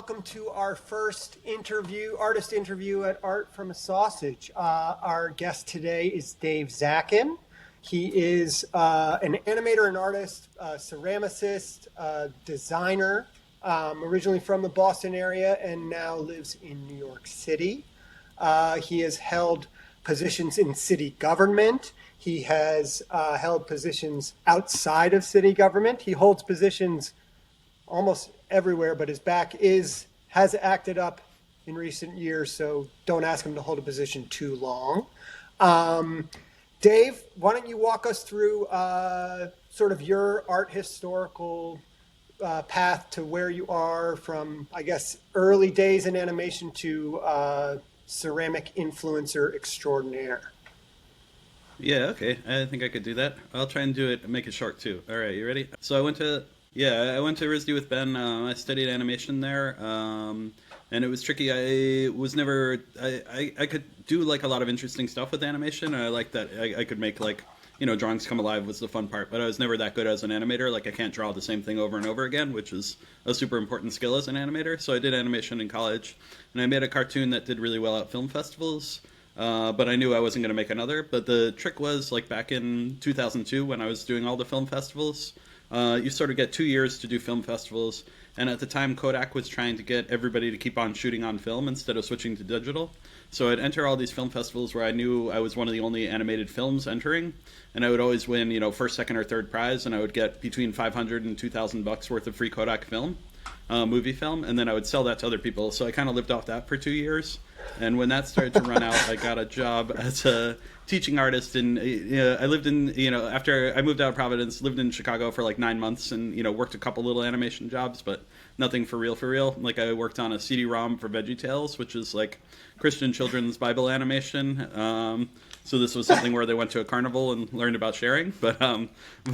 welcome to our first artist interview at Art from a Sausage. Our guest today is Dave Zackin. He is an animator and artist, ceramicist, designer, originally from the Boston area and now lives in New York City. He has held positions in city government. He has held positions outside of city government. He holds positions almost everywhere, but his back has acted up in recent years, so don't ask him to hold a position too long. Dave, why don't you walk us through sort of your art historical path to where you are from, I guess, early days in animation to ceramic influencer extraordinaire. Yeah, okay. I think I could do that. I'll try and do it, make it short too. All right, you ready? So I went to RISD with Ben. I studied animation there, and it was tricky. I was never. I could do like a lot of interesting stuff with animation. And I liked that I could make like drawings come alive was the fun part. But I was never that good as an animator. Like I can't draw the same thing over and over again, which is a super important skill as an animator. So I did animation in college, and I made a cartoon that did really well at film festivals. But I knew I wasn't going to make another. But the trick was like back in 2002 when I was doing all the film festivals. You sort of get 2 years to do film festivals, and at the time Kodak was trying to get everybody to keep on shooting on film instead of switching to digital. So I'd enter all these film festivals where I knew I was one of the only animated films entering, and I would always win, first, second, or third prize, and I would get between $500 and $2,000 worth of free Kodak film, movie film, and then I would sell that to other people. So I kind of lived off that for 2 years, and when that started to run out, I got a job as a teaching artist, and I lived in, after I moved out of Providence, lived in Chicago for like 9 months, and worked a couple little animation jobs, but nothing for real. Like I worked on a CD-ROM for VeggieTales, which is like Christian children's Bible animation. So this was something where they went to a carnival and learned about sharing, but I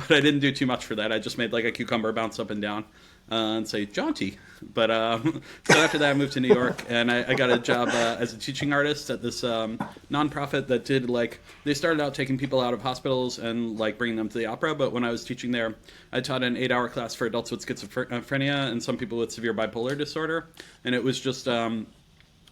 didn't do too much for that. I just made like a cucumber bounce up and down and say jaunty. But so after that I moved to New York, and I got a job as a teaching artist at this nonprofit that did they started out taking people out of hospitals and like bringing them to the opera. But when I was teaching there, I taught an 8-hour class for adults with schizophrenia and some people with severe bipolar disorder, and it was just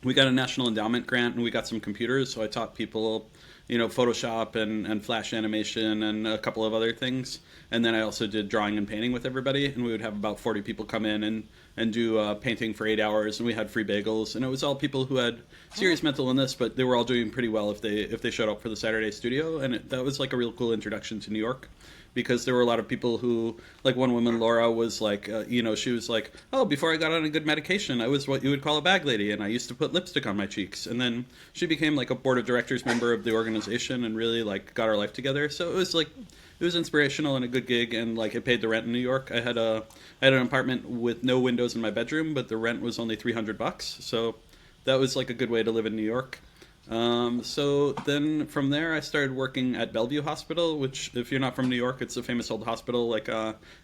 we got a national endowment grant and we got some computers, so I taught people Photoshop and Flash animation and a couple of other things. And then I also did drawing and painting with everybody, and we would have about 40 people come in and do painting for 8 hours, and we had free bagels. And it was all people who had serious mental illness, but they were all doing pretty well if they showed up for the Saturday studio. And that was like a real cool introduction to New York, because there were a lot of people who, like one woman, Laura, was like, she was like, oh, before I got on a good medication, I was what you would call a bag lady, and I used to put lipstick on my cheeks. And then she became like a board of directors member of the organization and really like got her life together. So it was inspirational and a good gig, and like it paid the rent in New York. I had an apartment with no windows in my bedroom, but the rent was only $300. So that was like a good way to live in New York. So then from there I started working at Bellevue Hospital, which if you're not from New York, it's a famous old hospital like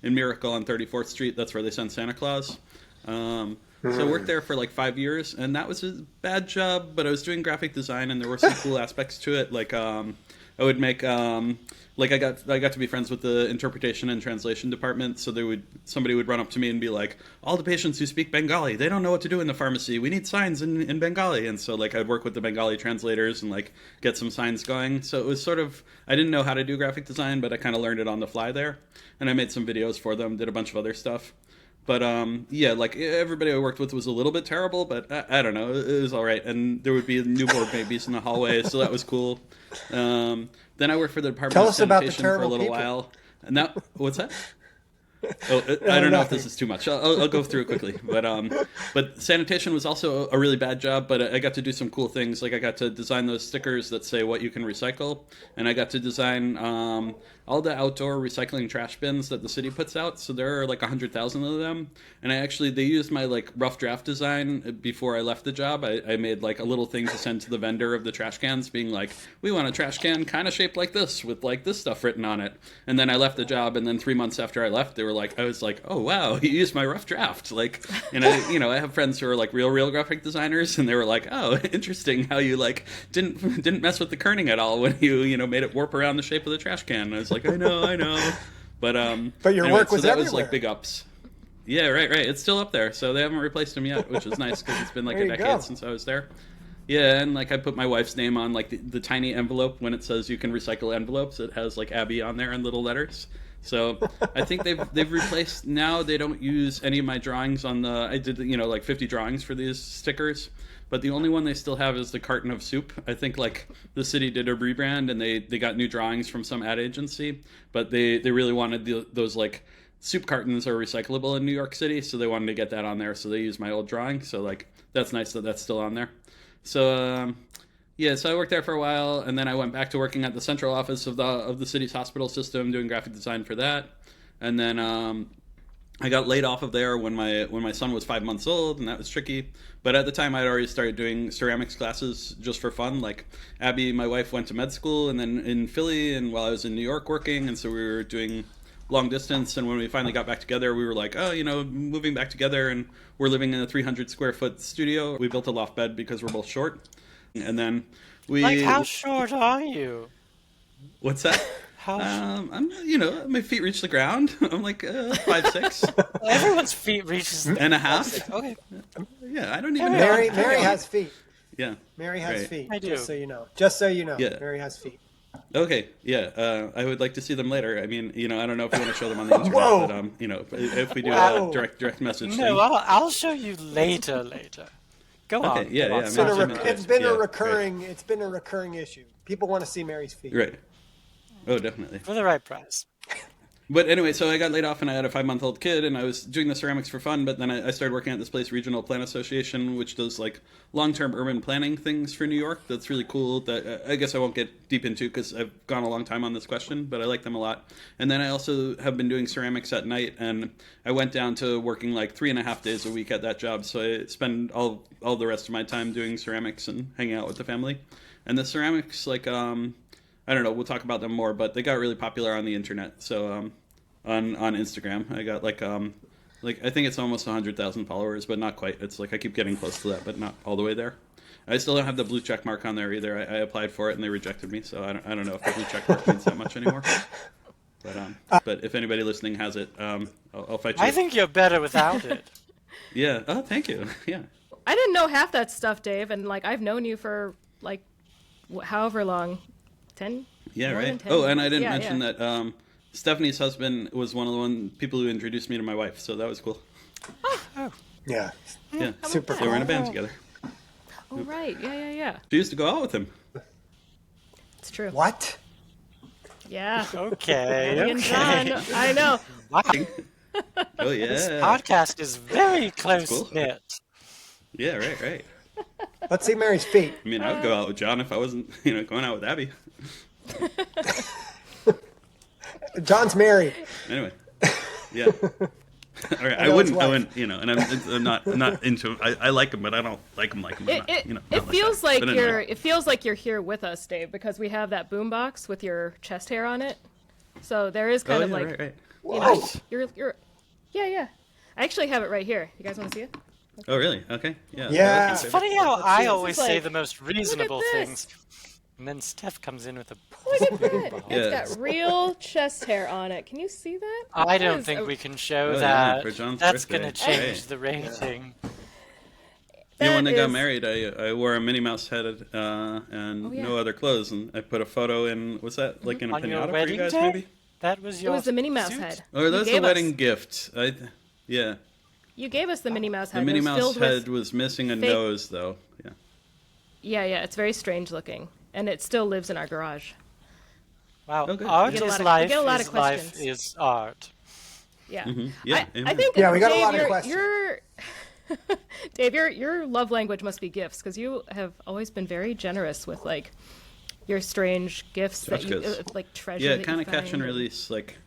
in Miracle on 34th Street. That's where they send Santa Claus. So I worked there for like 5 years, and that was a bad job, but I was doing graphic design and there were some cool aspects to it. Like I would make I got to be friends with the interpretation and translation department. So somebody would run up to me and be like, all the patients who speak Bengali, they don't know what to do in the pharmacy. We need signs in Bengali. And so like I'd work with the Bengali translators and like get some signs going. So it was sort of, I didn't know how to do graphic design, but I kind of learned it on the fly there. And I made some videos for them, did a bunch of other stuff. But like everybody I worked with was a little bit terrible, but I don't know, it was all right. And there would be newborn babies in the hallway, so that was cool. Then I worked for the Department of Sanitation for a little while. And now, what's that? Oh, I don't know if this is too much. I'll go through it quickly. But sanitation was also a really bad job, but I got to do some cool things. Like I got to design those stickers that say what you can recycle, and I got to design all the outdoor recycling trash bins that the city puts out. So there are like 100,000 of them, and they used my like rough draft design before I left the job. I made like a little thing to send to the vendor of the trash cans, being like, we want a trash can kind of shaped like this with like this stuff written on it. And then I left the job, and then 3 months after I left, I was like, oh wow, you used my rough draft. Like, and I have friends who are like real graphic designers, and they were like, oh, interesting how you like didn't mess with the kerning at all when you made it warp around the shape of the trash can. And I was like, I know. But your anyway, work was so that everywhere. was like big ups. Yeah, right. It's still up there, so they haven't replaced him yet, which is nice because it's been like There a you decade go. since I was there. Yeah, and like I put my wife's name on like the tiny envelope when it says you can recycle envelopes. It has like Abby on there in little letters. So I think they've replaced now. They don't use any of my drawings on the. I did like 50 drawings for these stickers, but the only one they still have is the carton of soup. I think like the city did a rebrand and they got new drawings from some ad agency, but they really wanted those like soup cartons are recyclable in New York City, so they wanted to get that on there. So they used my old drawing. So like that's nice that that's still on there. So yeah, so I worked there for a while, and then I went back to working at the central office of the city's hospital system, doing graphic design for that. And then I got laid off of there when my son was 5 months old, and that was tricky. But at the time, I'd already started doing ceramics classes just for fun. Like Abby, my wife, went to med school, and then in Philly, and while I was in New York working, and so we were doing long distance. And when we finally got back together, we were like, oh, moving back together, and we're living in a 300 square foot studio. We built a loft bed because we're both short, and then we Like, how short are you? What's that? How I'm my feet reach the ground. I'm like 5'6" everyone's feet reaches and a half. Okay, Yeah, I don't even know. Mary has feet. Yeah. Mary has Right. feet. I do. Just so you know. Just so you know. Yeah. Mary has feet. Okay. Yeah. I would like to see them later. I mean, I don't know if you want to show them on the internet, Whoa. but if we do Wow. a direct message no, thing. I'll show you later. Go on. Okay, yeah, go on. yeah, It's been, a, Sure. it's been Yeah, a right. recurring. It's been a recurring issue. People want to see Mary's feet. Right. Oh, definitely. For the right price. But anyway, so I got laid off and I had a 5-month-old kid and I was doing the ceramics for fun, but then I started working at this place, Regional Plan Association, which does like long-term urban planning things for New York. That's really cool that I guess I won't get deep into because I've gone a long time on this question, but I like them a lot. And then I also have been doing ceramics at night, and I went down to working like 3.5 days a week at that job. So I spend all the rest of my time doing ceramics and hanging out with the family. And the ceramics, like, I don't know, we'll talk about them more, but they got really popular on the internet. So on Instagram, I got like I think it's almost 100,000 followers, but not quite. It's like I keep getting close to that, but not all the way there. I still don't have the blue check mark on there either. I applied for it and they rejected me, so I don't know if the blue check mark means that much anymore. But if anybody listening has it, I'll fight you. I think you're better without it. Yeah. Oh, thank you. Yeah. I didn't know half that stuff, Dave, and like I've known you for like however long, 10. Yeah. More than Right. 10 Oh, and I didn't years. mention that Stephanie's husband was one of the people who introduced me to my wife, so that was cool. Yeah. Yeah. Super So we're in a cool. band together. Oh right, yeah. She used to go out with him. It's true. What? Yeah. Okay. Me and John, okay. I know. Wow. Oh This yeah. podcast is very close cool. knit. Yeah. Right. Let's see Mary's feet. I mean, I would go out with John if I wasn't, going out with Abby. John's married. Anyway, yeah. All right, I know his wouldn't, wife. and I'm not into him. I like him, but I don't like him like him. I'm not, It not feels that. like But anyway. it feels like you're here with us, Dave, because we have that boombox with your chest hair on it. So there is kind Oh, of yeah, like right. you know, you're yeah. I actually have it right here. You guys want to see it? Oh, really? Okay. Yeah. Yeah. that's It's my funny favorite. how I always This is say like, the most reasonable this. things, and then Steph comes in with a. Look at that. Yeah. It's got real chest hair on it. Can you see that? I That don't is think a- we can show Oh, yeah, that. for John's That's birthday. gonna change Right. the rating. Yeah, when that they got is- married, I wore a Minnie Mouse head and Oh, yeah. no other clothes, and I put a photo in. Was that like in a On your pinata for wedding you guys, day? maybe? That was It your. was the Minnie Mouse suit? head. Or You that's the gave us- wedding gift. Yeah. You gave us the Minnie Mouse head. The Minnie It was Mouse filled head with- was missing a fake- nose, though. Yeah. Yeah. It's very strange looking, and it still lives in our garage. Wow, Oh, good. art We get a is lot of- we life. get a lot of Is life questions. is art. Yeah. Yeah, I amen. think. Yeah, we got a Dave, lot of your- questions. Your Dave, your love language must be gifts, because you have always been very generous with like your strange gifts that you Tchotchkes. like treasure. Yeah, that kind you of catch and find. release. Like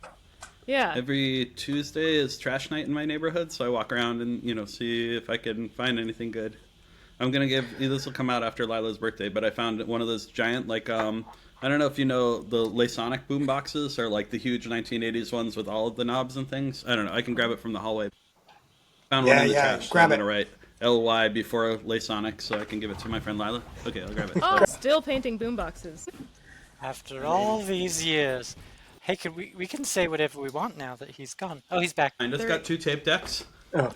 Yeah. every Tuesday is trash night in my neighborhood, so I walk around and see if I can find anything good. I'm gonna give this will come out after Lila's birthday, but I found one of those giant I don't know if you know the Lasonic boom boxes or like the huge 1980s ones with all of the knobs and things. I don't know. I can grab it from the hallway. Found one in the trash. So grab I'm it. gonna write LY before Lasonic so I can give it to my friend Lila. Okay, I'll grab it. Oh, still painting boomboxes. After all these years, Hey, we can say whatever we want now that he's gone. Oh, he's back. I just got 2 tape decks. Oh,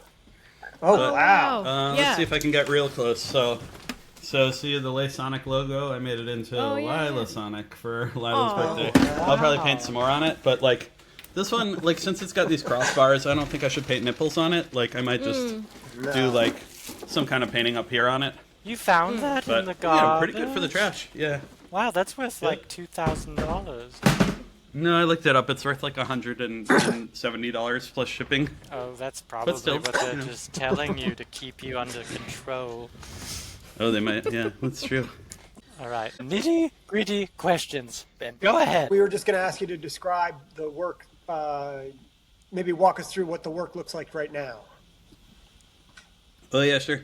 But, wow. Yeah. Let's see if I can get real close. So see the Laysonic logo? I made it into Oh, yeah. Lila Sonic for Lila's Aw. birthday. I'll probably paint some more on it, but like this one, like since it's got these crossbars, I don't think I should paint nipples on it. Like I might just do like some kind of painting up here on it. You found that But in the you know, garden? pretty good for the trash. Yeah. Wow, that's worth Yeah. like $2,000. No, I looked it up. It's worth like $170 plus shipping. Oh, that's probably still, what they're you know. just telling you to keep you under control. Oh, they might. Yeah, that's true. All right, nitty gritty questions. Ben, go ahead. We were just going to ask you to describe the work, maybe walk us through what the work looks like right now. Oh yeah, sure.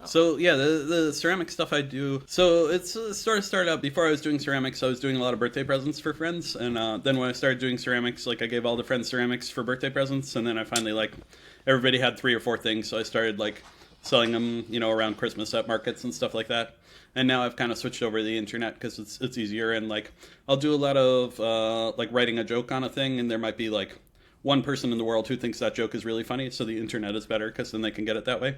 So yeah, the ceramic stuff I do. So it's sort of started out before I was doing ceramics. I was doing a lot of birthday presents for friends, and then when I started doing ceramics, like I gave all the friends ceramics for birthday presents, and then I finally like everybody had 3 or 4 things, so I started like selling them, you know, around Christmas at markets and stuff like that. And now I've kind of switched over to the internet because it's easier, and like I'll do a lot of like writing a joke on a thing, and there might be like one person in the world who thinks that joke is really funny, so the internet is better because then they can get it that way.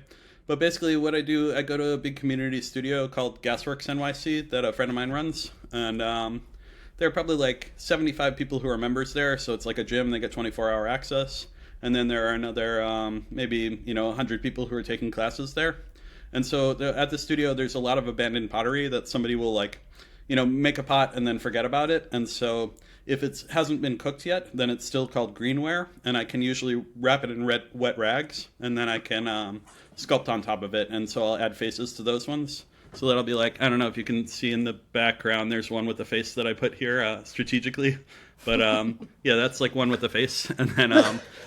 But basically what I do, I go to a big community studio called Gasworks NYC that a friend of mine runs, and there are probably like 75 people who are members there, so it's like a gym. They get 24-hour access, and then there are another maybe 100 people who are taking classes there. And so at the studio there's a lot of abandoned pottery that somebody will like make a pot and then forget about it. And so if it hasn't been cooked yet, then it's still called greenware, and I can usually wrap it in wet rags, and then I can sculpt on top of it. And so I'll add faces to those ones. So that'll be like, I don't know if you can see in the background, there's one with the face that I put here strategically. But yeah, that's like one with the face. And then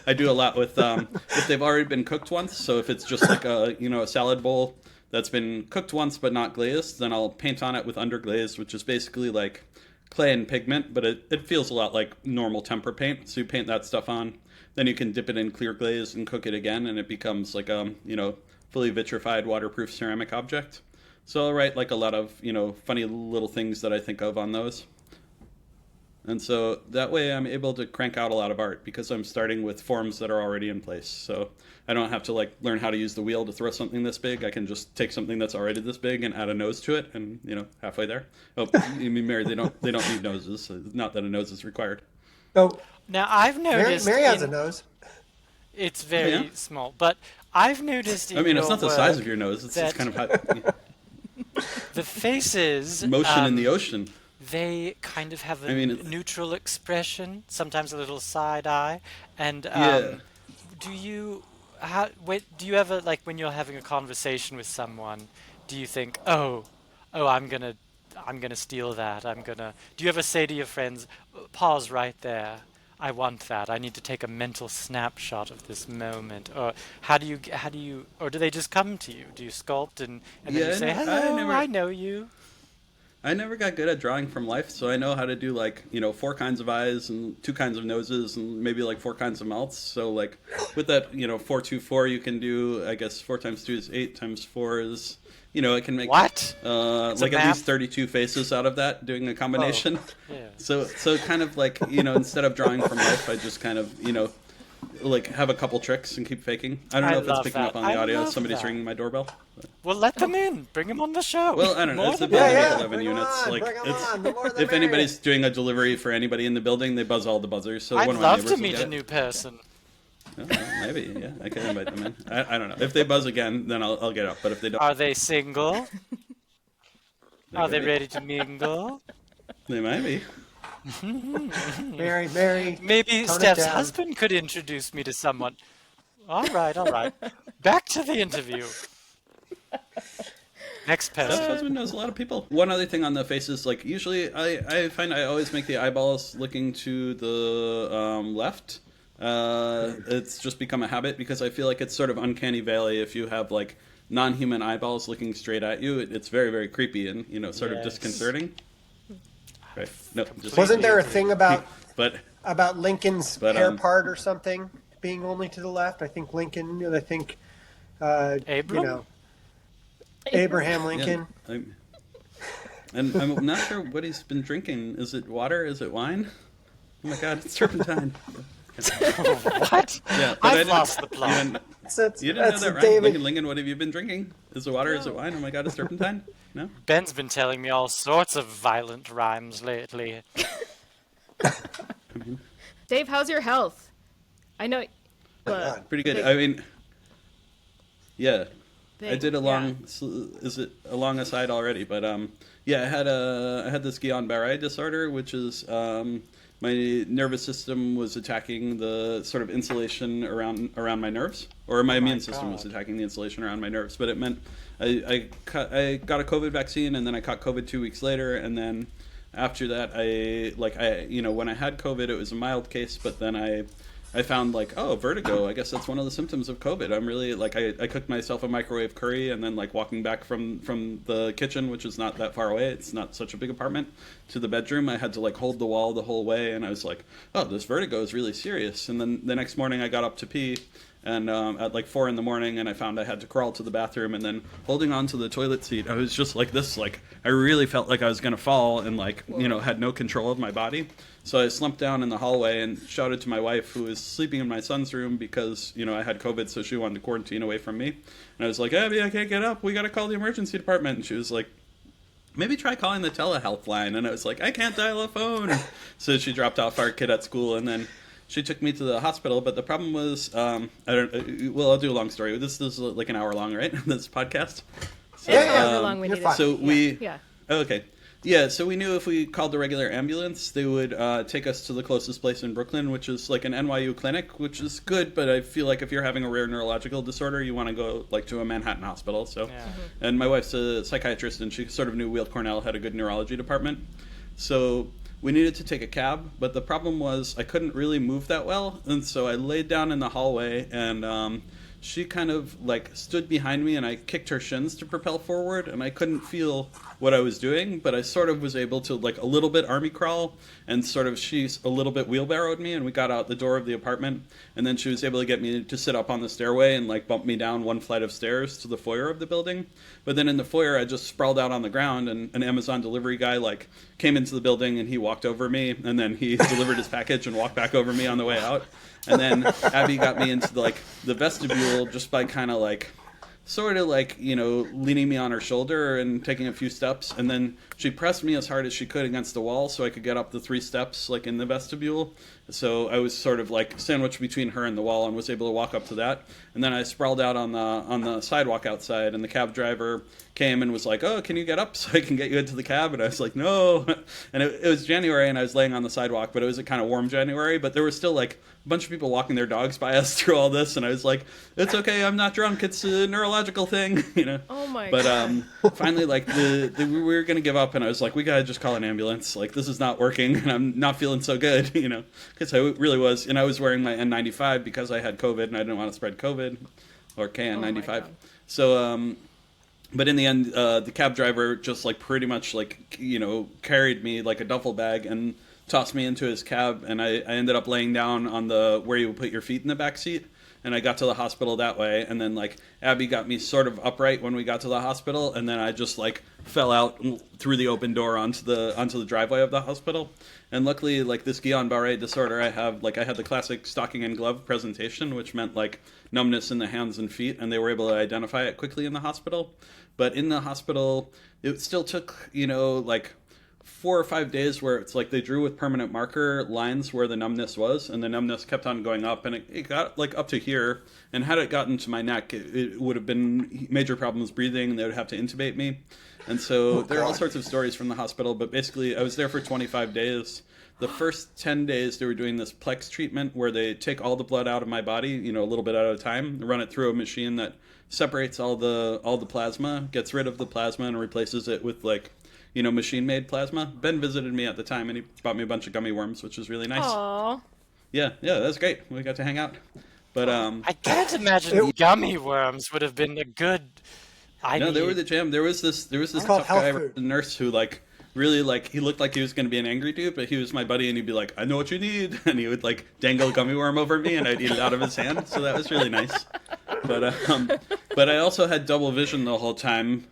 I do a lot with if they've already been cooked once. So if it's just like a salad bowl that's been cooked once but not glazed, then I'll paint on it with underglaze, which is basically like clay and pigment, but it feels a lot like normal temper paint. So you paint that stuff on, then you can dip it in clear glaze and cook it again, and it becomes like a fully vitrified waterproof ceramic object. So I'll write like a lot of funny little things that I think of on those. And so that way I'm able to crank out a lot of art because I'm starting with forms that are already in place. So I don't have to like learn how to use the wheel to throw something this big. I can just take something that's already this big and add a nose to it, and halfway there. Oh, you mean Mary? They don't need noses. Not that a nose is required. Oh, Now I've noticed Mary has a nose. It's very Yeah. small, but I've noticed in I mean, your it's not the size work of your nose. It's that just kind of how, the faces motion in the ocean. they kind of have a I mean, it's- neutral expression, sometimes a little side eye. And Yeah. do you ever, like when you're having a conversation with someone, do you think, oh, I'm gonna steal that. Do you ever say to your friends, pause right there? I want that. I need to take a mental snapshot of this moment. Or how do you, or do they just come to you? Do you sculpt and then Yeah, you say, I hello, I never- know you? I never got good at drawing from life, so I know how to do like 4 kinds of eyes and 2 kinds of noses and maybe like 4 kinds of mouths. So like with that 4 2 4, you can do, I guess 4 times 2 is 8 times 4 is I can make What? like at math? least 32 faces out of that doing a combination. Yeah. So kind of like instead of drawing from life, I just kind of like have a couple tricks and keep faking. I don't I know if it's love picking that. up on the I audio. love Somebody's that. ringing my doorbell. Well, let them in. Bring them on the show. Well, I don't know. More It's a than building Yeah, of 11 bring 'em units. on, Like bring 'em it's on. The more the if merrier. anybody's doing a delivery for anybody in the building, they buzz all the buzzers. So I'd one of my love neighbors to will meet get a it. new person. Oh, well, maybe, yeah. I can invite them in. I don't know. If they buzz again, then I'll get up. But if they don't, Are they single? Are they could be. ready to mingle? They might be. Mary. Maybe Tone it Steph's down. husband could introduce me to someone. All right. Back to the interview. Next Steph's person. husband knows a lot of people. One other thing on the faces, like usually I find I always make the eyeballs looking to the left. It's just become a habit because I feel like it's sort of uncanny valley if you have like non-human eyeballs looking straight at you. It's very, very creepy and sort of Yes. disconcerting. Right? No, just Wasn't there a thing about Lincoln's Lincoln's hair part or something being only to the left? I think Lincoln. I think Abram? Abraham Lincoln. And I'm not sure what he's been drinking. Is it water? Is it wine? Oh my god, it's turpentine. What? Yeah, but I I've didn't- lost the plot. You didn't know That's that, right? David. Lincoln, Lincoln, what have you been drinking? Is it water? Is it wine? Oh my god, it's turpentine? No? Ben's been telling me all sorts of violent rhymes lately. Dave, how's your health? I know. Pretty good. Big- I mean, yeah. I big- did a yeah. long, is it a long aside already? But yeah, I had this Guillain-Barré disorder, which is my nervous system was attacking the sort of insulation around my nerves, or my immune system was God. attacking the insulation around my nerves. But it meant I got a COVID vaccine, and then I caught COVID 2 weeks later, and then after that when I had COVID, it was a mild case, but then I found like, oh, vertigo. I guess that's one of the symptoms of COVID. I'm really like, I cooked myself a microwave curry, and then like walking back from the kitchen, which is not that far away. It's not such a big apartment, to the bedroom. I had to like hold the wall the whole way, and I was like, oh, this vertigo is really serious. And then the next morning I got up to pee, and at like 4 a.m, and I found I had to crawl to the bathroom, and then holding onto the toilet seat, I was just like this, like I really felt like I was gonna fall, and like had no control of my body. So I slumped down in the hallway and shouted to my wife, who was sleeping in my son's room because I had COVID, so she wanted to quarantine away from me. And I was like, Abby, I can't get up. We got to call the emergency department. And she was like, maybe try calling the telehealth line. And I was like, I can't dial a phone. So she dropped off our kid at school, and then she took me to the hospital. But the problem was, I'll do a long story. This is like an hour long, right? This podcast. So, It's however long we you're need fine. it. So we, Yeah. okay. Yeah, so we knew if we called the regular ambulance, they would take us to the closest place in Brooklyn, which is like an NYU clinic, which is good, but I feel like if you're having a rare neurological disorder, you want to go like to a Manhattan hospital. So, Yeah. and my wife's a psychiatrist, and she sort of knew Weill Cornell had a good neurology department. So we needed to take a cab, but the problem was I couldn't really move that well, and so I laid down in the hallway, and she kind of like stood behind me, and I kicked her shins to propel forward, and I couldn't feel what I was doing, but I sort of was able to like a little bit army crawl, and sort of she's a little bit wheelbarrowed me, and we got out the door of the apartment, and then she was able to get me to sit up on the stairway and like bump me down one flight of stairs to the foyer of the building. But then in the foyer, I just sprawled out on the ground, and an Amazon delivery guy like came into the building, and he walked over me, and then he delivered his package and walked back over me on the way out. And then Abby got me into the vestibule just by kind of like sort of like leaning me on her shoulder and taking a few steps, and then she pressed me as hard as she could against the wall so I could get up the 3 steps like in the vestibule. So I was sort of like sandwiched between her and the wall, and was able to walk up to that. And then I sprawled out on the sidewalk outside, and the cab driver came and was like, oh, can you get up so I can get you into the cab? And I was like, no. And it was January, and I was laying on the sidewalk, but it was a kind of warm January, but there was still like a bunch of people walking their dogs by us through all this, and I was like, it's okay, I'm not drunk, it's a neurological thing, Oh my But God. finally, like we were gonna give up, and I was like, we gotta just call an ambulance, like this is not working, and I'm not feeling so good, because I really was. And I was wearing my N95 because I had COVID, and I didn't want to spread COVID, or KN95. God. So but in the end, the cab driver just like pretty much like carried me like a duffel bag and tossed me into his cab, and I ended up laying down on the where you would put your feet in the back seat, and I got to the hospital that way. And then like Abby got me sort of upright when we got to the hospital, and then I just like fell out through the open door onto the driveway of the hospital. And luckily, like this Guillain-Barré disorder I have, like I had the classic stocking and glove presentation, which meant like numbness in the hands and feet, and they were able to identify it quickly in the hospital. But in the hospital, it still took like 4 or 5 days where it's like they drew with permanent marker lines where the numbness was, and the numbness kept on going up, and it got like up to here, and had it gotten to my neck, it would have been major problems breathing, and they would have to intubate me. And so there are all sorts of stories from the hospital, but basically I was there for 25 days. The first 10 days they were doing this Plex treatment where they take all the blood out of my body, a little bit at a time, run it through a machine that separates all the plasma, gets rid of the plasma, and replaces it with like machine-made plasma. Ben visited me at the time, and he bought me a bunch of gummy worms, which was really nice. Aw. Yeah, that's great. We got to hang out. But I can't imagine gummy worms would have been a good. no, they were the jam. There was this called tough guy, health food. a nurse, who like really like he looked like he was going to be an angry dude, but he was my buddy, and he'd be like, "I know what you need," and he would like dangle a gummy worm over me, and I'd eat it out of his hand. So that was really nice. But I also had double vision the whole time,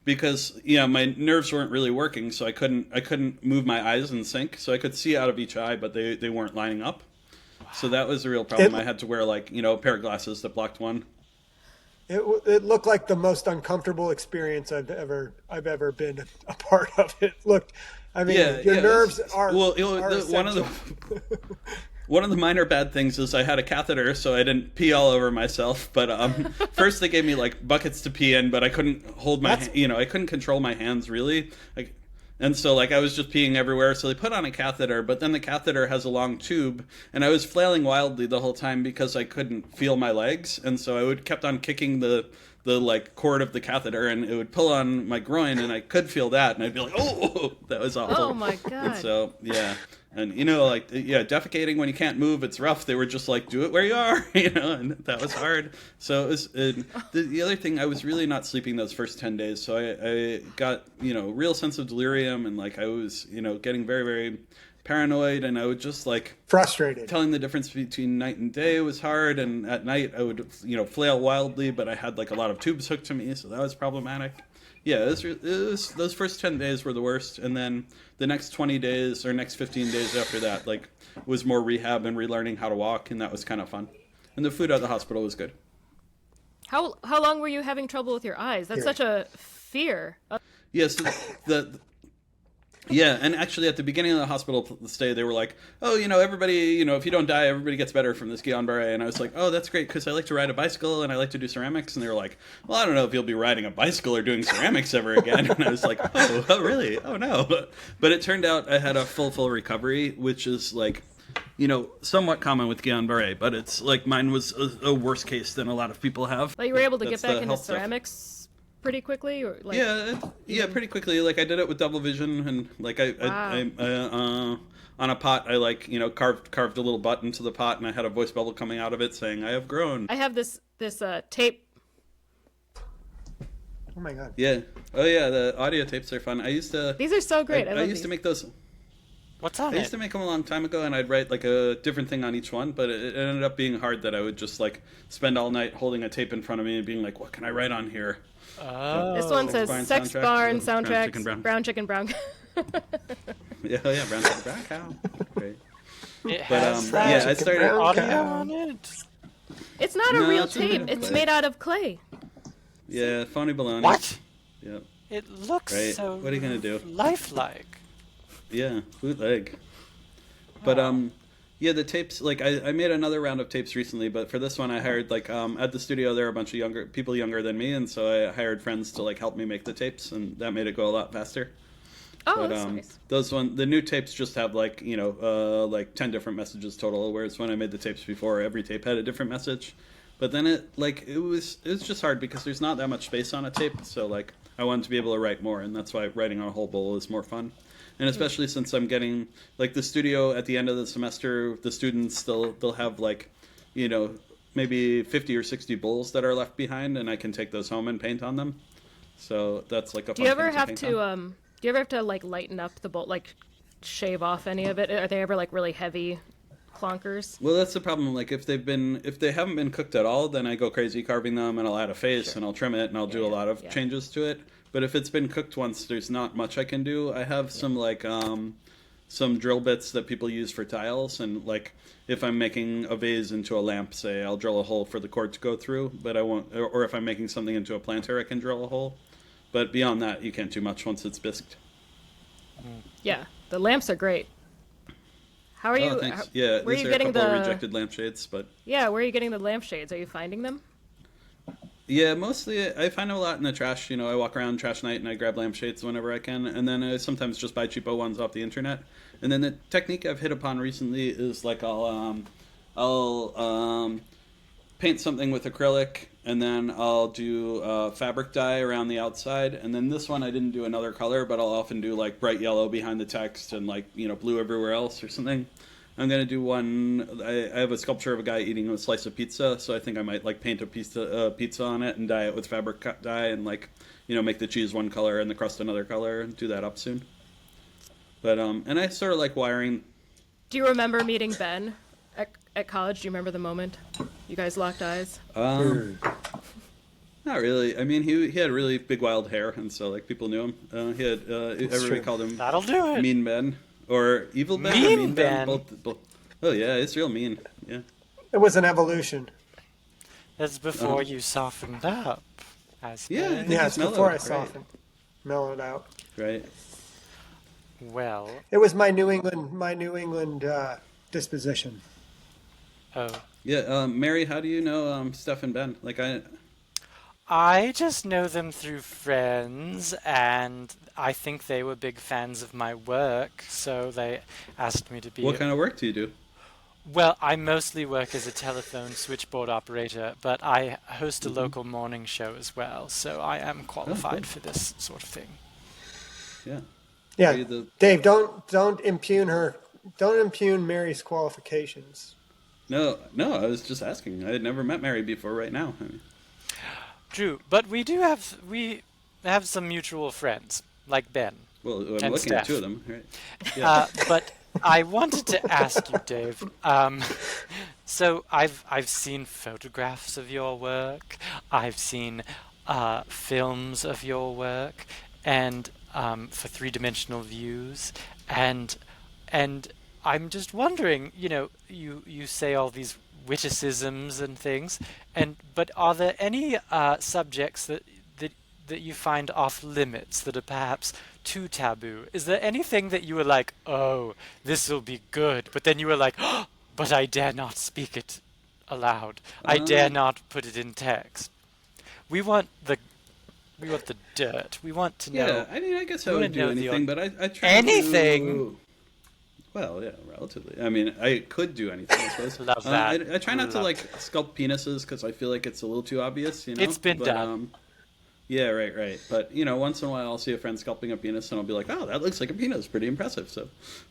because my nerves weren't really working, so I couldn't move my eyes in sync. So I could see out of each eye, but they weren't lining up. So that was a real problem. I had to wear a pair of glasses that blocked one. It looked like the most uncomfortable experience I've ever been a part of. It looked, I mean, your nerves are. Well, one of the minor bad things is I had a catheter, so I didn't pee all over myself. But first they gave me like buckets to pee in, but I couldn't hold my, I couldn't control my hands really. And so I was just peeing everywhere. So they put on a catheter, but then the catheter has a long tube, and I was flailing wildly the whole time because I couldn't feel my legs, and so I kept on kicking the cord of the catheter, and it would pull on my groin, and I could feel that, and I'd be like, oh, that was awful. Oh my God. And so and defecating when you can't move, it's rough. They were just like, do it where you are, and that was hard. So it was the other thing. I was really not sleeping those first 10 days, so I got real sense of delirium, and I was getting very, very paranoid, and I would just frustrated. Telling the difference between night and day was hard, and at night I would flail wildly, but I had a lot of tubes hooked to me, so that was problematic. Yeah, it was those first 10 days were the worst, and then the next 20 days or next 15 days after that was more rehab and relearning how to walk, and that was kind of fun. And the food at the hospital was good. How long were you having trouble with your eyes? That's such a fear. Yes, yeah, and actually at the beginning of the hospital stay, they were like, oh, everybody, if you don't die, everybody gets better from this Guillain-Barré. And I was like, oh, that's great, because I like to ride a bicycle and I like to do ceramics. And they were like, well, I don't know if you'll be riding a bicycle or doing ceramics ever again. And I was like, oh, really? Oh, no. But it turned out I had a full recovery, which is somewhat common with Guillain-Barré. But it's mine was a worse case than a lot of people have. But you were able to get back into ceramics pretty quickly, or pretty quickly. I did it with double vision, and I on a pot, I carved a little butt into the pot, and I had a voice bubble coming out of it saying, "I have grown." I have this tape. Oh my God. Yeah. Oh yeah. The audio tapes are fun. These are so great. I used to make those. What's on it? I used to make them a long time ago, and I'd write a different thing on each one, but it ended up being hard that I would just spend all night holding a tape in front of me and being like, what can I write on here? This one says Sex Barn Soundtracks, Brown Chicken, Brown yeah, Brown Chicken, Brown Cow. Great. It has I started audio on it. It's not a real tape. It's made out of clay. Yeah, phony baloney. What? Yep. It looks so what are you gonna do? lifelike. Yeah, bootleg. But the tapes. I made another round of tapes recently, but for this one I hired at the studio there are a bunch of people younger than me, and so I hired friends to help me make the tapes, and that made it go a lot faster. Oh, that's nice. The new tapes just have 10 different messages total, whereas when I made the tapes before, every tape had a different message. But then it was just hard because there's not that much space on a tape, so I wanted to be able to write more, and that's why writing on a whole bowl is more fun. And especially since I'm getting the studio at the end of the semester, the students they'll have maybe 50 or 60 bowls that are left behind, and I can take those home and paint on them. So that's a fun thing to paint on. Do you ever have to lighten up the bowl, shave off any of it? Are they ever really heavy clonkers? Well, that's the problem. If they haven't been cooked at all, then I go crazy carving them, and I'll add a face and I'll trim it and I'll do a lot of changes to it. But if it's been cooked once, there's not much I can do. I have some some drill bits that people use for tiles, and if I'm making a vase into a lamp, say, I'll drill a hole for the cord to go through, but I won't. Or if I'm making something into a planter, I can drill a hole. But beyond that, you can't do much once it's bisqued. Yeah, the lamps are great. How are you? Oh, thanks. Yeah, where are you are getting a couple the of rejected lampshades, but yeah, where are you getting the lampshades? Are you finding them? Yeah, mostly I find them a lot in the trash. I walk around trash night and I grab lampshades whenever I can, and then I sometimes just buy cheapo ones off the internet. And then the technique I've hit upon recently is I'll paint something with acrylic, and then I'll do fabric dye around the outside. And then this one I didn't do another color, but I'll often do bright yellow behind the text and blue everywhere else or something. I'm going to do one. I have a sculpture of a guy eating a slice of pizza, so I think I might paint a pizza on it and dye it with fabric dye and make the cheese one color and the crust another color and do that up soon. But and I sort of like wiring. Do you remember meeting Ben at college? Do you remember the moment you guys locked eyes? Not really. I mean, he had really big wild hair, and so like people knew him. He had everybody true. called him That'll do it. Mean Ben or Evil Ben or Mean Mean Ben. Ben? Both. Oh yeah, it's real mean. Yeah. It was an evolution. That's before you softened up. I suppose. Yeah, I think Yeah, he's it's before I mellowed, softened, mellowed out. Right. Well, It was my New England disposition. oh. Yeah. Mary, how do you know Steph and Ben? Like I just know them through friends, and I think they were big fans of my work, so they asked me to be. what kind of work do you do? Well, I mostly work as a telephone switchboard operator, but I host a local morning show as well, so I am qualified for this sort of thing. Yeah. Yeah, Are you the- Dave, don't impugn Mary's qualifications. No. I was just asking. I had never met Mary before. Right now. I mean, True, but we have some mutual friends, like Ben. well, I'm And looking at Steph. two of them. Right. Yeah. But I wanted to ask you, Dave. So I've seen photographs of your work. I've seen films of your work, and for three-dimensional views, and I'm just wondering. You say all these witticisms and things, but are there any subjects that you find off limits, that are perhaps too taboo? Is there anything that you were like, oh, this will be good, but then you were like, oh, but I dare not speak it aloud. I dare not put it in text. We want the dirt. We want to know. Yeah, I mean, I guess I we would wanna do know the anything, but I try Anything? to... Well, yeah, relatively. I mean, I could do anything, I suppose. Love that. I try not to, Love like, sculpt penises, because I feel like it's a little too obvious, you know? It's been But, done. Yeah, right. But, once in a while I'll see a friend sculpting a penis, and I'll be like, oh, that looks like a penis. Pretty impressive, so...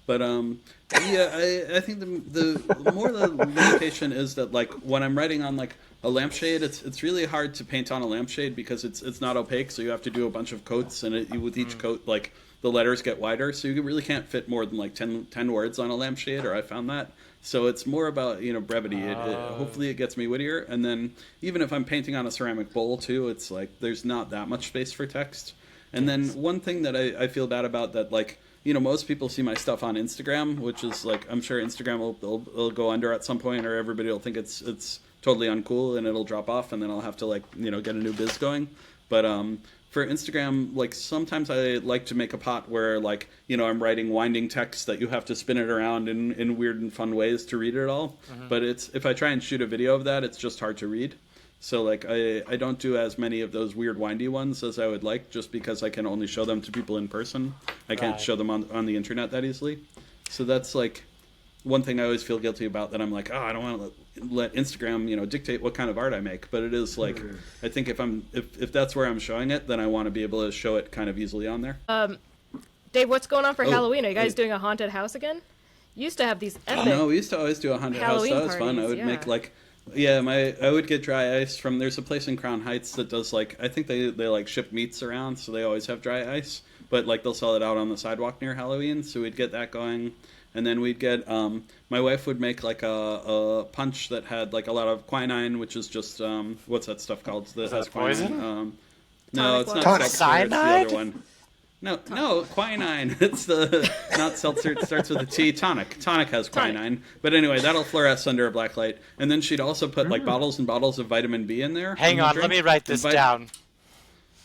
But, yeah, I think the more the limitation is that, like, when I'm writing on, like, a lampshade, it's really hard to paint on a lampshade because it's not opaque, so you have to do a bunch of coats, and with each coat, like, the letters get wider, so you really can't fit more than, like, 10 words on a lampshade, or I found that. So it's more about, brevity. Hopefully it gets me wittier, and then even if I'm painting on a ceramic bowl, too, it's, like, there's not that much space for text. And then one thing that I feel bad about that, like, most people see my stuff on Instagram, which is, like, I'm sure Instagram will go under at some point, or everybody will think it's totally uncool, and it'll drop off, and then I'll have to, like, get a new biz going. But for Instagram, like, sometimes I like to make a pot where, like, I'm writing winding text that you have to spin it around in weird and fun ways to read it all. But if I try and shoot a video of that, it's just hard to read. So, like, I don't do as many of those weird windy ones as I would like, just because I can only show them to people in person. I can't Right. show them on the internet that easily. So that's, like, one thing I always feel guilty about, that I'm like, oh, I don't want to let Instagram, dictate what kind of art I make. But it is like, I think if that's where I'm showing it, then I want to be able to show it kind of easily on there. Dave, what's going on for Halloween? Are you guys wait. doing a haunted house again? You used to have these epic. No, we used to always do a haunted house. Halloween That was fun. I parties, would yeah. make like, I would get dry ice from. There's a place in Crown Heights that does, like, I think they like ship meats around, so they always have dry ice. But, like, they'll sell it out on the sidewalk near Halloween, so we'd get that going. And then we'd get, my wife would make, like, a punch that had, like, a lot of quinine, which is just, what's that stuff called? That has that poison? quinine. No, it's not Tonic. seltzer. It's the Cyanide? other one. No, quinine. It's the, not seltzer, it starts with a T. Tonic. Tonic has quinine. But anyway, that'll fluoresce under a black light. And then she'd also put, like, bottles and bottles of vitamin B in there. Hang in the on, let drink. me write this And down.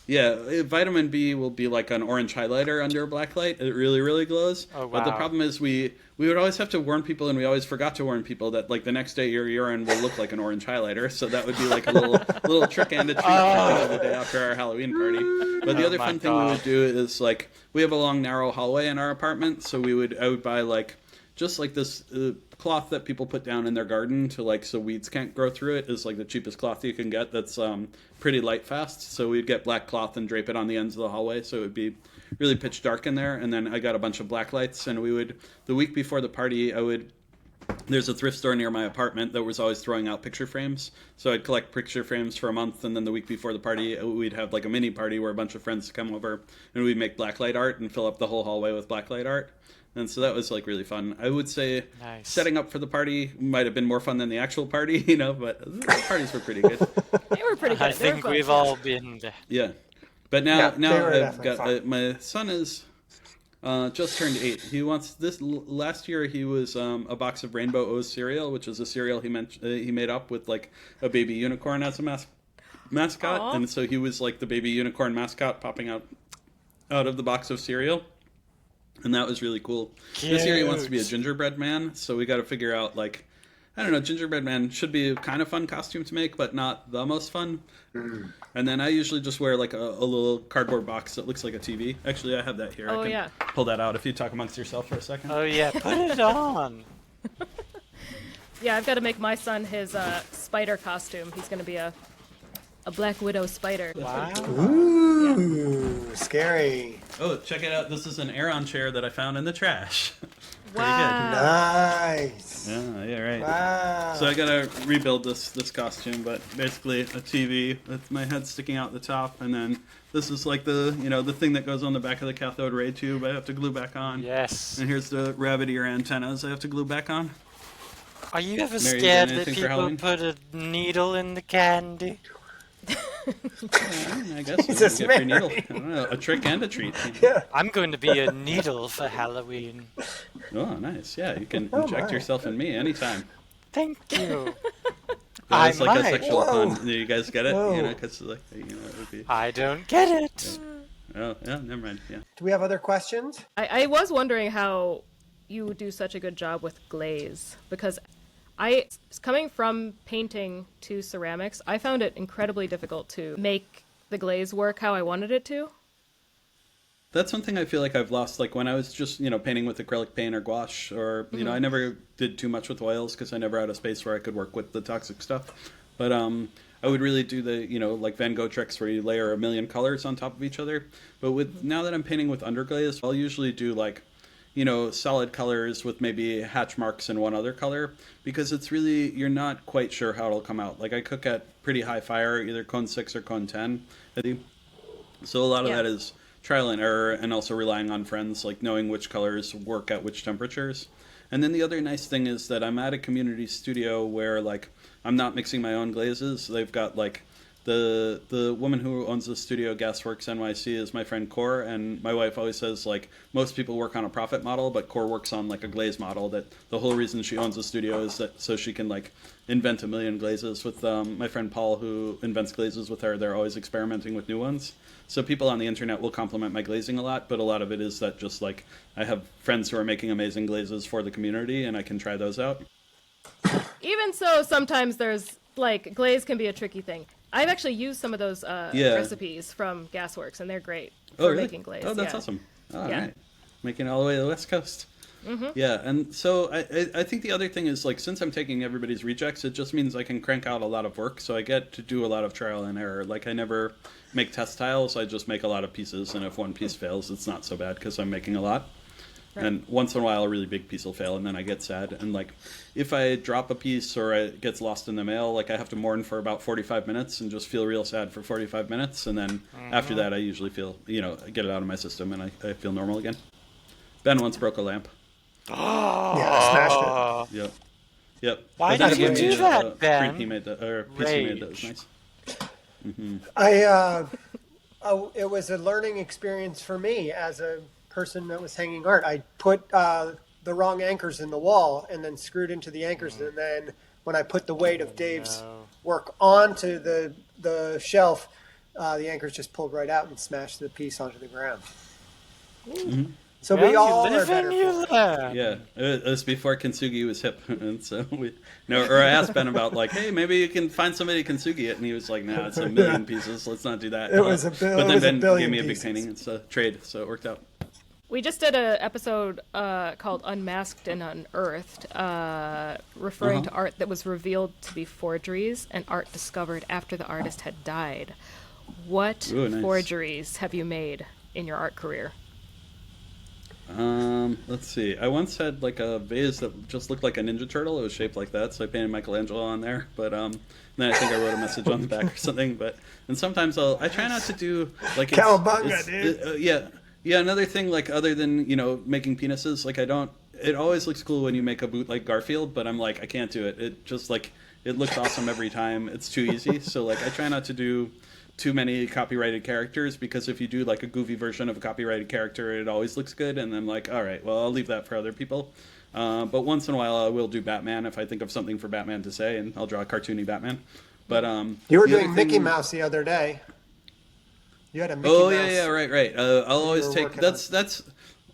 Yeah, vitamin B will be like an orange highlighter under a black light. It really, really glows. Oh, But the wow. problem is we would always have to warn people, and we always forgot to warn people that, like, the next day your urine will look like an orange highlighter. So that would be like a little trick and a treat the day after our Halloween party. But the Oh other my fun thing we God. would do is, like, we have a long, narrow hallway in our apartment, so I would buy, like, just like this cloth that people put down in their garden to, like, so weeds can't grow through it, is like the cheapest cloth you can get that's pretty light fast. So we'd get black cloth and drape it on the ends of the hallway, so it would be really pitch dark in there. And then I got a bunch of black lights, and the week before the party, there's a thrift store near my apartment that was always throwing out picture frames. So I'd collect picture frames for a month, and then the week before the party, we'd have, like, a mini party where a bunch of friends come over, and we'd make blacklight art and fill up the whole hallway with blacklight art. And so that was like really fun. I would say Nice. setting up for the party might have been more fun than the actual party, you know, but the parties were pretty good. They were pretty good. I They were think fun. we've all been there. Yeah. But now, Yeah, they now were I've definitely got fun. my son is just turned 8. He wants this. Last year he was a box of Rainbow O's cereal, which is a cereal he made up with like a baby unicorn as a mascot, Aw. and so he was like the baby unicorn mascot popping out of the box of cereal, and that was really cool. This year he wants to be a Cute. gingerbread man, so we got to figure out like. I don't know, gingerbread man should be a kind of fun costume to make, but not the most fun. And then I usually just wear like a little cardboard box that looks like a TV. Actually, I have that here. Oh, I can yeah. pull that out if you talk amongst yourself for a second. Oh yeah, put it on. Yeah, I've got to make my son his spider costume. He's going to be a Black Widow spider. Wow. Ooh, scary. Oh, check it out. This is an Aeron chair that I found in the trash. Wow. Nice. Yeah, right. Wow. So I gotta rebuild this costume, but basically a TV with my head sticking out the top, and then this is like the thing that goes on the back of the cathode ray tube. I have to glue back on. Yes. And here's the rabbit ear antennas I have to glue back on. Are you ever Mary, you scared doing that anything for people Halloween? put a needle in the candy? I guess Jesus, you get free needle. Mary. I don't know, a trick and a treat. Yeah. I'm going to be a needle for Halloween. Oh, nice. Yeah, you can Oh, inject my. yourself in me anytime. Thank you. That was I like a might. sexual Whoa. pun. Do you guys get it? Whoa. You know, because like it would be. I don't get it. Oh, yeah, never mind. Yeah. Do we have other questions? I was wondering how you do such a good job with glaze, because coming from painting to ceramics, I found it incredibly difficult to make the glaze work how I wanted it to. That's one thing I feel like I've lost. Like when I was just, painting with acrylic paint or gouache, or, I never did too much with oils because I never had a space where I could work with the toxic stuff. But I would really do the, like Van Gogh tricks where you layer a million colors on top of each other. But now that I'm painting with underglaze, I'll usually do like, solid colors with maybe hatch marks and one other color, because it's really, you're not quite sure how it'll come out. Like I cook at pretty high fire, either cone 6 or cone 10. So a lot of Yeah. that is trial and error, and also relying on friends, like knowing which colors work at which temperatures. And then the other nice thing is that I'm at a community studio where like I'm not mixing my own glazes. They've got like the woman who owns the studio, Gasworks NYC, is my friend Core, and my wife always says like most people work on a profit model, but Core works on like a glaze model. That the whole reason she owns the studio is that so she can like invent a million glazes. With my friend Paul, who invents glazes with her, they're always experimenting with new ones. So people on the internet will compliment my glazing a lot, but a lot of it is that just like I have friends who are making amazing glazes for the community, and I can try those out. Even so, sometimes there's like glaze can be a tricky thing. I've actually used some of those recipes from Gasworks, and they're great for really? making glaze. Oh, that's yeah. awesome. All Yeah. right. Making it all the way to the West Coast. Mm-hmm. Yeah, and so I think the other thing is, like, since I'm taking everybody's rejects, it just means I can crank out a lot of work, so I get to do a lot of trial and error. Like, I never make test tiles, I just make a lot of pieces, and if one piece fails, it's not so bad because I'm making a lot. Right. And once in a while, a really big piece will fail, and then I get sad. And, like, if I drop a piece or it gets lost in the mail, like, I have to mourn for about 45 minutes and just feel real sad for 45 minutes, and then after that, I usually feel, I get it out of my system, and I feel normal again. Ben once broke a lamp. Yeah, I smashed it. Yep. Yep. Why But did then you he do made that, a Ben? print he made that, or a piece he made that was Rage. nice. It was a learning experience for me as a person that was hanging art. I put the wrong anchors in the wall and then screwed into the anchors, and then when I put the weight of Dave's work onto the shelf, the anchors just pulled right out and smashed the piece onto the ground. So Well, we all you are live better and you for it. learn. Yeah, it was before Kintsugi was hip, and so or I asked Ben about like, hey, maybe you can find somebody to Kintsugi it, and he was like, nah, it's a million pieces, let's not do that. It was a but it then was a Ben billion gave me a big pieces. painting. It's a trade, so it worked out. We just did an episode called Unmasked and Unearthed, referring to art that was revealed to be forgeries and art discovered after the artist had died. What Ooh, nice. forgeries have you made in your art career? Let's see. I once had like a vase that just looked like a Ninja Turtle. It was shaped like that, so I painted Michelangelo on there. But then I think I wrote a message on the back or something. And sometimes I try not to do like Cowabunga, dude. yeah. Yeah, another thing, like, other than, making penises, like, it always looks cool when you make a boot like Garfield, but I'm like, I can't do it. It just, like, it looks awesome every time. It's too easy. So, like, I try not to do too many copyrighted characters, because if you do, like, a goofy version of a copyrighted character, it always looks good, and I'm like, all right, well, I'll leave that for other people. But once in a while, I will do Batman if I think of something for Batman to say, and I'll draw a cartoony Batman. But You were the other doing Mickey thing- Mouse the other day. You had a Mickey Oh Mouse. yeah, right. I'll always were take working that's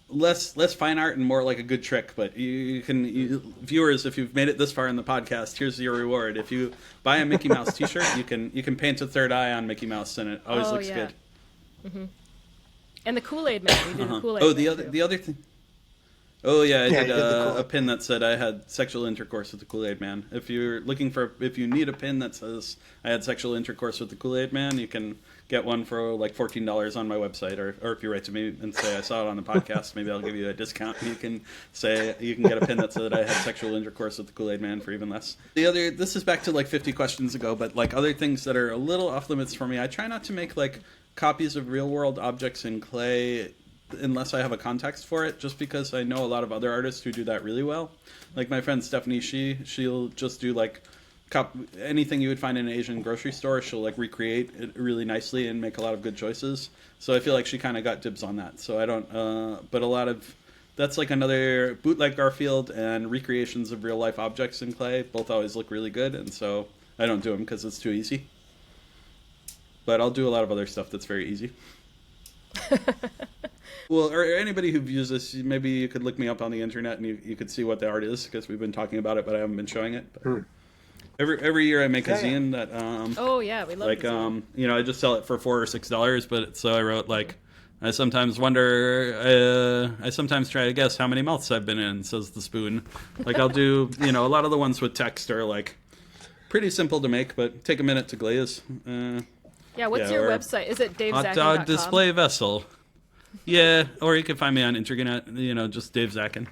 less fine art and more like a good trick. But viewers, if you've made it this far in the podcast, here's your reward. If you buy a Mickey Mouse T-shirt, you can paint a third eye on Mickey Mouse, and it always looks good. And the Kool-Aid Man. We did a Kool-Aid Oh, Man, the other thing. Oh yeah, I Yeah, did you did the Kool-Aid. a pin that said I had sexual intercourse with the Kool-Aid Man. If you need a pin that says I had sexual intercourse with the Kool-Aid Man, you can get one for like $14 on my website, or if you write to me and say I saw it on the podcast, maybe I'll give you a discount. You can get a pin that said I had sexual intercourse with the Kool-Aid Man for even less. This is back to like 50 questions ago, but like other things that are a little off limits for me, I try not to make like copies of real world objects in clay unless I have a context for it, just because I know a lot of other artists who do that really well. Like my friend Stephanie, she'll just do like anything you would find in an Asian grocery store. She'll like recreate it really nicely and make a lot of good choices. So I feel like she kind of got dibs on that. So I don't, but a lot of that's like another bootleg Garfield and recreations of real life objects in clay. Both always look really good, and so I don't do them because it's too easy. But I'll do a lot of other stuff that's very easy. Well, or anybody who views this, maybe you could look me up on the internet and you could see what the art is, because we've been talking about it, but I haven't been showing it. But every year I make a zine that Oh yeah, we love like this one. I just sell it for $4 or $6, but so I wrote like I sometimes wonder I sometimes try to guess how many mouths I've been in, says the spoon. Like I'll do a lot of the ones with text are like pretty simple to make, but take a minute to glaze. Yeah, what's your or website? Is it Hot davezackin.com? dog display vessel. Yeah, or you can find me on internet, just Dave Zackin.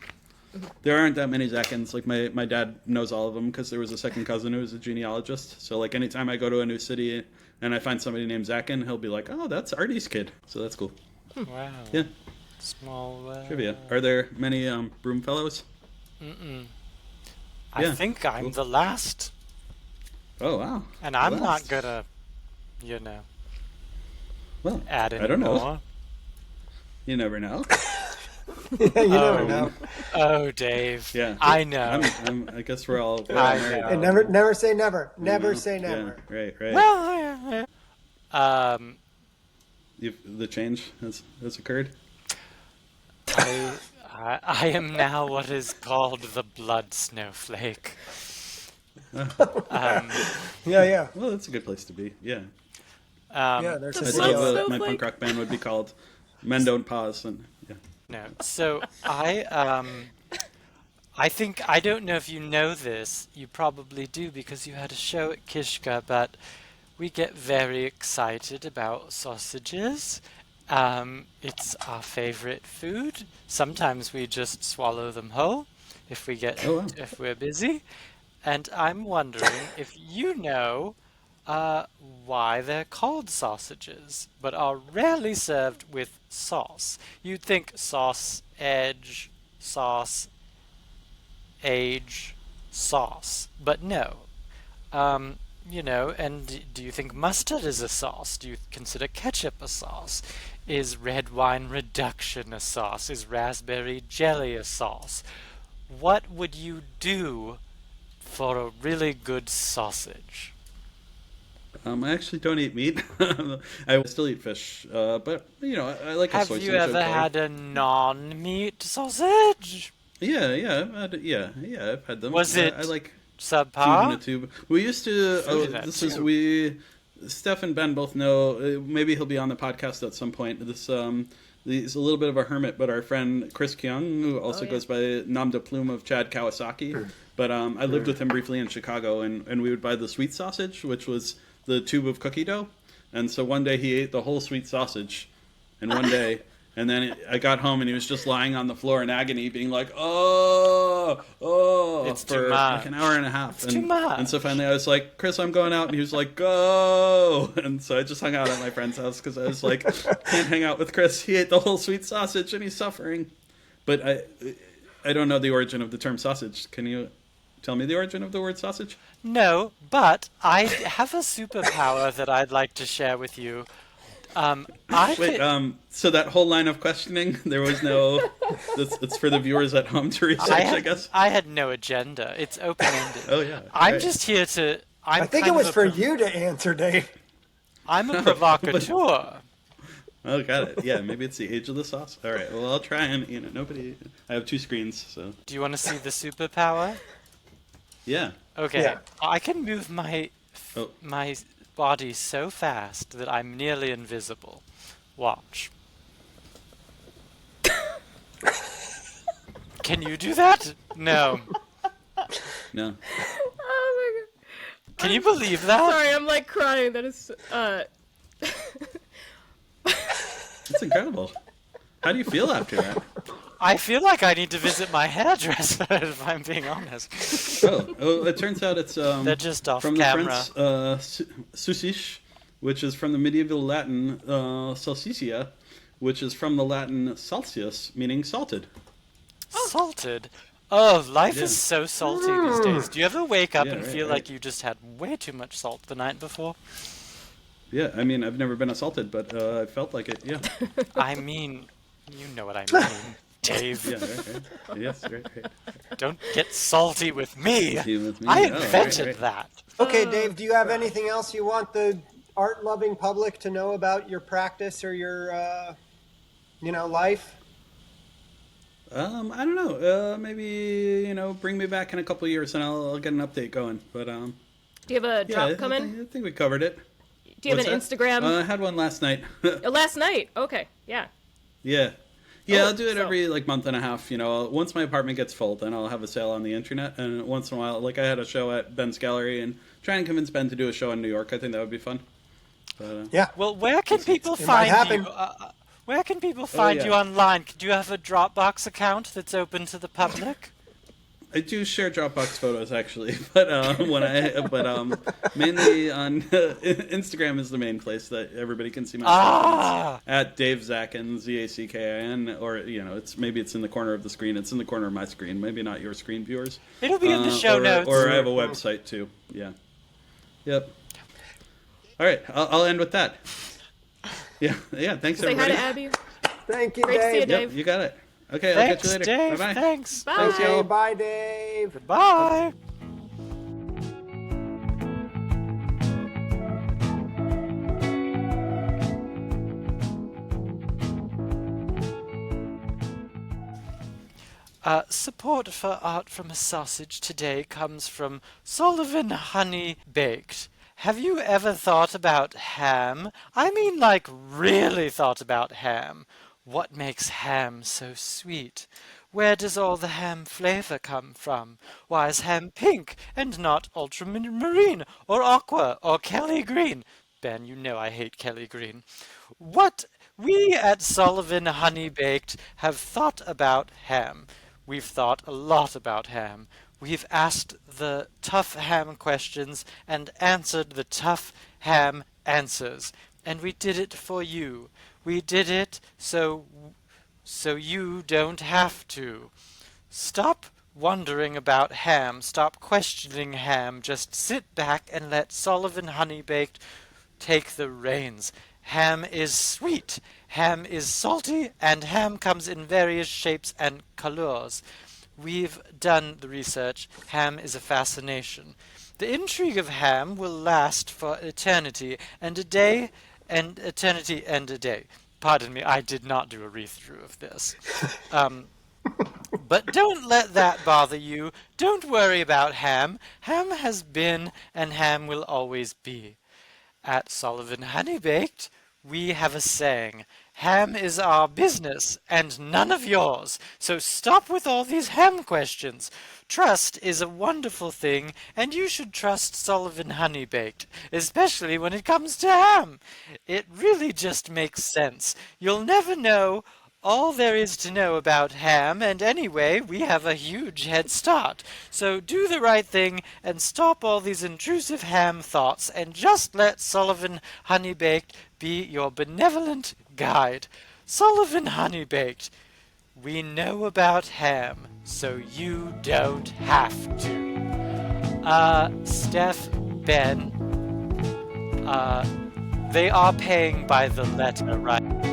There aren't that many Zackins. Like my dad knows all of them because there was a second cousin who was a genealogist. So like anytime I go to a new city and I find somebody named Zackin, he'll be like, "Oh, that's Artie's kid." So that's cool. Wow. Yeah. Small world. Trivia. Are there many Broom Fellows? I Yeah, think I'm cool. the last. Oh wow. And I'm Last. not gonna, Well, add any I don't know. more. You never know. You never know. Oh, Dave. Yeah. I know. I guess we're all I married. know. And never say never. Never Yeah, say never. Yeah, right. Well, The change has occurred. I am now what is called the blood snowflake. Yeah. Well, that's a good place to be. Yeah. Yeah, there's The a I blood video. love that my snowflake. punk rock band would be called Men Don't Pause. And yeah. No. So I think, I don't know if you know this, you probably do because you had a show at Kishka, but we get very excited about sausages. It's our favorite food. Sometimes we just swallow them whole if if we're busy. And I'm wondering if you know why they're called sausages, but are rarely served with sauce. You'd think sauce, edge, sauce, age, sauce, but no. And do you think mustard is a sauce? Do you consider ketchup a sauce? Is red wine reduction a sauce? Is raspberry jelly a sauce? What would you do for a really good sausage? I actually don't eat meat. I still eat fish, but I like a Have soy you sauce. ever Okay. had a non-meat sausage? Yeah, I've had them. Was it I like subpar? food in a tube. We used to. Food in a tube. Steph and Ben both know. Maybe he'll be on the podcast at some point. He's a little bit of a hermit, but our friend Chris Kyung, who also yeah. goes by nom de plume of Chad Kawasaki. But I lived with him briefly in Chicago, and we would buy the sweet sausage, which was the tube of cookie dough. And so one day he ate the whole sweet sausage in one day. And then I got home and he was just lying on the floor in agony, being like, "Oh, It's too for like an much. hour and a half. It's too much. And so finally I was like, Chris, I'm going out. And he was like, go. And so I just hung out at my friend's house because I was like, can't hang out with Chris. He ate the whole sweet sausage and he's suffering. But I don't know the origin of the term sausage. Can you tell me the origin of the word sausage? No, but I have a superpower that I'd like to share with you. I Wait, could, so that whole line of questioning, there was no... It's for the viewers at home to research, I guess. I had no agenda. It's open-ended. Oh, yeah. I'm right. just here to... I think it was for you to answer, Dave. I'm a provocateur. Oh, got it. Yeah, maybe it's the age of the sauce. All right, well, I'll try and, nobody... I have 2 screens, so... Do you want to see the superpower? Yeah. Okay. Yeah. I can move my Oh. my body so fast that I'm nearly invisible. Watch. Can you do that? No. No. Oh Can you believe that? my god. Sorry, I'm like crying. That is It's incredible. How do you feel after that? I feel like I need to visit my hairdresser, if I'm being honest. Oh, it turns out it's They're just off from camera. the French sauciche, which is from the medieval Latin salsicia, which is from the Latin salsius, meaning salted. Salted? Oh, life Yeah. is so salty these days. Do you ever wake up Yeah, and right, feel right. like you just had way too much salt the night before? Yeah, I mean, I've never been assaulted, but I felt like it, yeah. I mean, you know what I mean, Dave. Yeah, right. Yes, right. Don't get salty with me. See with me? I Oh, invented right. that. Okay, Dave, do you have anything else you want the art-loving public to know about your practice or your, life? I don't know. Maybe, bring me back in a couple of years and I'll get an update going. But, do you have a yeah, drop I coming? think we covered it. Do you have What's an that? Instagram? I had one last night. Last night. Okay, yeah. Yeah. Yeah, Oh, I'll do it so- every month and a half. Once my apartment gets full, then I'll have a sale on the internet. And once in a while, I had a show at Ben's Gallery and try and convince Ben to do a show in New York. I think that would be fun. But, Yeah. Well, where can people it might find happen. you? Where can people find yeah. you online? Do you have a Dropbox account that's open to the public? I do share Dropbox photos actually, but mainly on Instagram is the main place that everybody can see my stuff. It's at Dave Zackin, Zackin, or it's in the corner of the screen. It's in the corner of my screen. Maybe not your screen, viewers. It'll be in the show notes. Or I have a website too. Yeah. Yep. All right, I'll end with that. Yeah. Thanks Say hi everybody. to Abby. Thank you, Great to see you, Dave. Dave. Yep, you got it. Okay, I'll catch you Thanks, later. Dave. Bye bye. Thanks. Bye. Thanks, y'all. Okay, bye, Dave. Goodbye. Support for Art from a Sausage today comes from Sullivan Honey Baked. Have you ever thought about ham? I mean, like, really thought about ham. What makes ham so sweet? Where does all the ham flavor come from? Why is ham pink and not ultramarine or aqua or Kelly green? Ben, you know I hate Kelly green. What we at Sullivan Honey Baked have thought about ham. We've thought a lot about ham. We've asked the tough ham questions and answered the tough ham answers. And we did it for you. We did it so you don't have to. Stop wondering about ham. Stop questioning ham. Just sit back and let Sullivan Honey Baked take the reins. Ham is sweet, ham is salty, and ham comes in various shapes and colors. We've done the research. Ham is a fascination. The intrigue of ham will last for eternity and a day, and eternity and a day. Pardon me, I did not do a read-through of this. But don't let that bother you. Don't worry about ham. Ham has been, and ham will always be. At Sullivan Honey Baked, we have a saying, ham is our business and none of yours, so stop with all these ham questions. Trust is a wonderful thing, and you should trust Sullivan Honey Baked, especially when it comes to ham. It really just makes sense. You'll never know all there is to know about ham, and anyway, we have a huge head start. So do the right thing and stop all these intrusive ham thoughts and just let Sullivan Honeybaked be your benevolent guide. Sullivan Honeybaked, we know about ham, so you don't have to. Steph, Ben, they are paying by the letter, right?